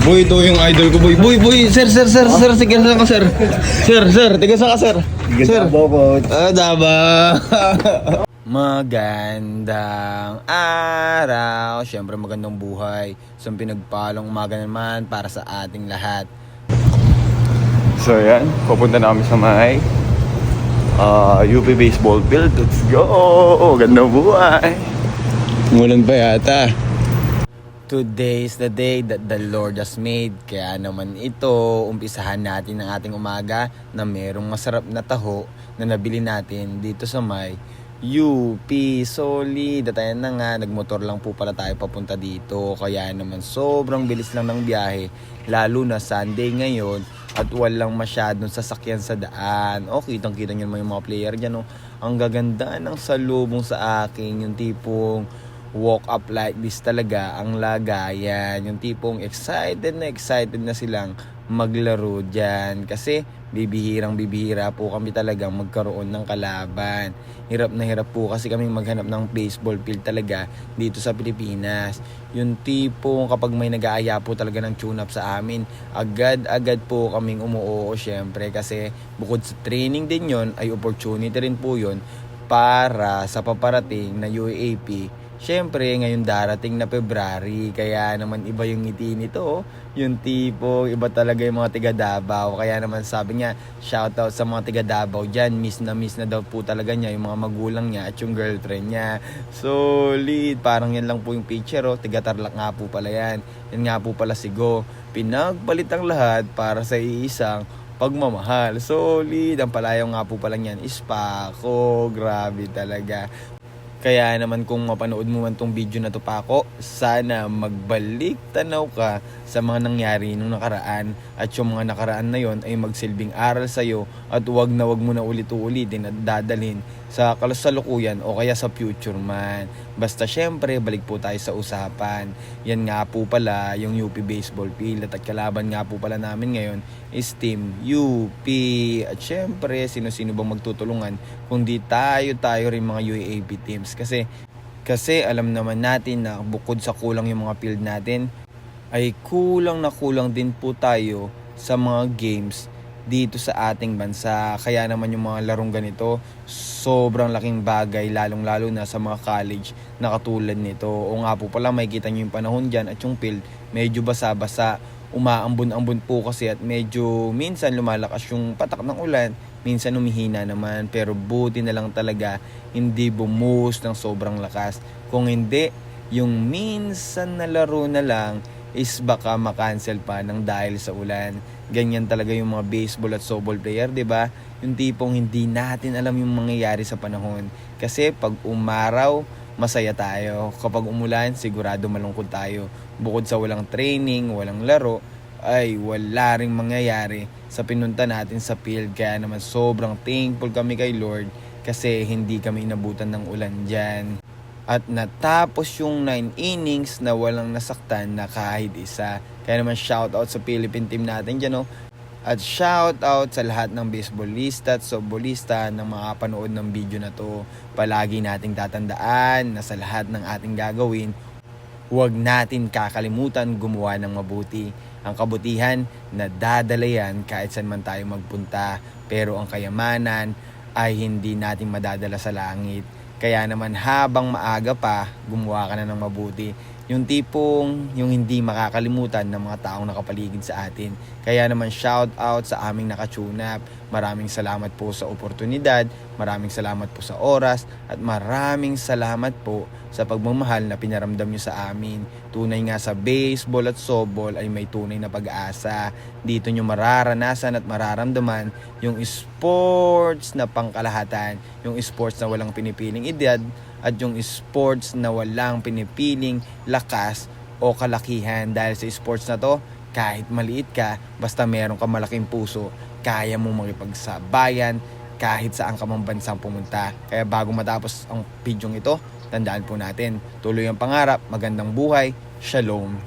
Boy, ito yung idol ko, boy. Boy, sir, tiga saan ka, sir? Sir, tiga saan ka, sir? Sir, daba. Magandang araw. Siyempre magandang buhay. Isang pinagpalong umaga naman para sa ating lahat. So yan, pupunta na kami sa may UP baseball field. Let's go! Gandang buhay. Ngulan pa yata. Today is the day that the Lord has made. Kaya naman ito, umpisahan natin ang ating umaga na merong masarap na taho na nabili natin dito sa may UP. Solid. At ayan na nga, nagmotor lang po pala tayo papunta dito. Kaya naman sobrang bilis lang ng biyahe. Lalo na Sunday ngayon at walang masyadong sasakyan sa daan. O, kitang-kita nyo naman yung mga player dyan. Oh. Ang gaganda ng salubong sa akin. Yung tipong walk up like this talaga ang lagayan. Yung tipong excited na silang maglaro dyan. Kasi bibihira po kami talagang magkaroon ng kalaban. Hirap na hirap po kasi kami maghanap ng baseball field talaga dito sa Pilipinas. Yung tipong kapag may nag-aaya po talaga ng tune-up sa amin, agad-agad po kaming umuoo syempre. Kasi bukod sa training din yon ay opportunity rin po yon para sa paparating na UAAP. Siyempre, ngayon darating na February, kaya naman iba yung ngiti nito, oh. Yung tipo, iba talaga yung mga tiga Davao. Kaya naman sabi niya, shoutout sa mga tiga Davao dyan. Miss na daw po talaga niya yung mga magulang niya at yung girlfriend niya. Solid, parang yan lang po yung picture, oh. Tiga Tarlac nga po pala yan. Yan nga po pala si Go. Pinagpalit ang lahat para sa iisang pagmamahal. Solid, ang palayaw nga po pala niyan is Paco. Grabe talaga. Kaya naman kung mapanood mo man tong video na to, Paco, sana magbalik tanaw ka sa mga nangyari nung nakaraan at yung mga nakaraan na yon ay magsilbing aral sa'yo at wag mo na ulit-ulitin at dadalhin sa kasalukuyan o kaya sa future man. Basta syempre, balik po tayo sa usapan. Yan nga po pala yung UP baseball field at kalaban nga po pala namin ngayon is Team UP. At syempre, sino-sino bang magtutulungan kundi tayo rin mga UAAP teams. Kasi alam naman natin na bukod sa kulang yung mga field natin, ay kulang din po tayo sa mga games dito sa ating bansa. Kaya naman yung mga larong ganito, sobrang laking bagay, lalong-lalo na sa mga college na katulad nito. O nga po pala, makikita nyo yung panahon dyan at yung field, medyo basa-basa, umaambon-ambon po kasi at medyo minsan lumalakas yung patak ng ulan, minsan humihina naman. Pero buti na lang talaga, hindi bumuhos ng sobrang lakas. Kung hindi, yung minsan na laro na lang is baka makancel pa ng dahil sa ulan. Ganyan talaga yung mga baseball at softball player, 'di ba? Yung tipong hindi natin alam yung mangyayari sa panahon. Kasi pag umaraw, masaya tayo. Kapag umulan, sigurado malungkot tayo. Bukod sa walang training, walang laro, ay wala ring mangyayari sa pinunta natin sa field. Kaya naman sobrang thankful kami kay Lord kasi hindi kami inabutan ng ulan dyan. At natapos yung 9 innings na walang nasaktan na kahit isa. Kaya naman shoutout sa Philippine team natin dyan, oh. At shoutout sa lahat ng baseballista at softballista na makapanood ng video na to. Palagi nating tatandaan na sa lahat ng ating gagawin, huwag natin kakalimutan gumawa ng mabuti. Ang kabutihan na dadala yan kahit saan man tayo magpunta. Pero ang kayamanan ay hindi natin madadala sa langit. Kaya naman habang maaga pa, gumawa ka na ng mabuti. Yung tipong yung hindi makakalimutan ng mga taong nakapaligid sa atin. Kaya naman shout out sa aming nakatune-up. Maraming salamat po sa oportunidad, maraming salamat po sa oras, at maraming salamat po sa pagmamahal na pinaramdam nyo sa amin. Tunay nga sa baseball at softball ay may tunay na pag-asa. Dito nyo mararanasan at mararamdaman yung sports na pangkalahatan, yung sports na walang pinipiling edad, at yung sports na walang pinipiling lakas o kalakihan. Dahil sa sports na to, kahit maliit ka, basta meron ka malaking puso, kaya mo makipagsabayan kahit saan ka mang bansang pumunta. Kaya bago matapos ang video ito, tandaan po natin, tuloy ang pangarap, magandang buhay, shalom.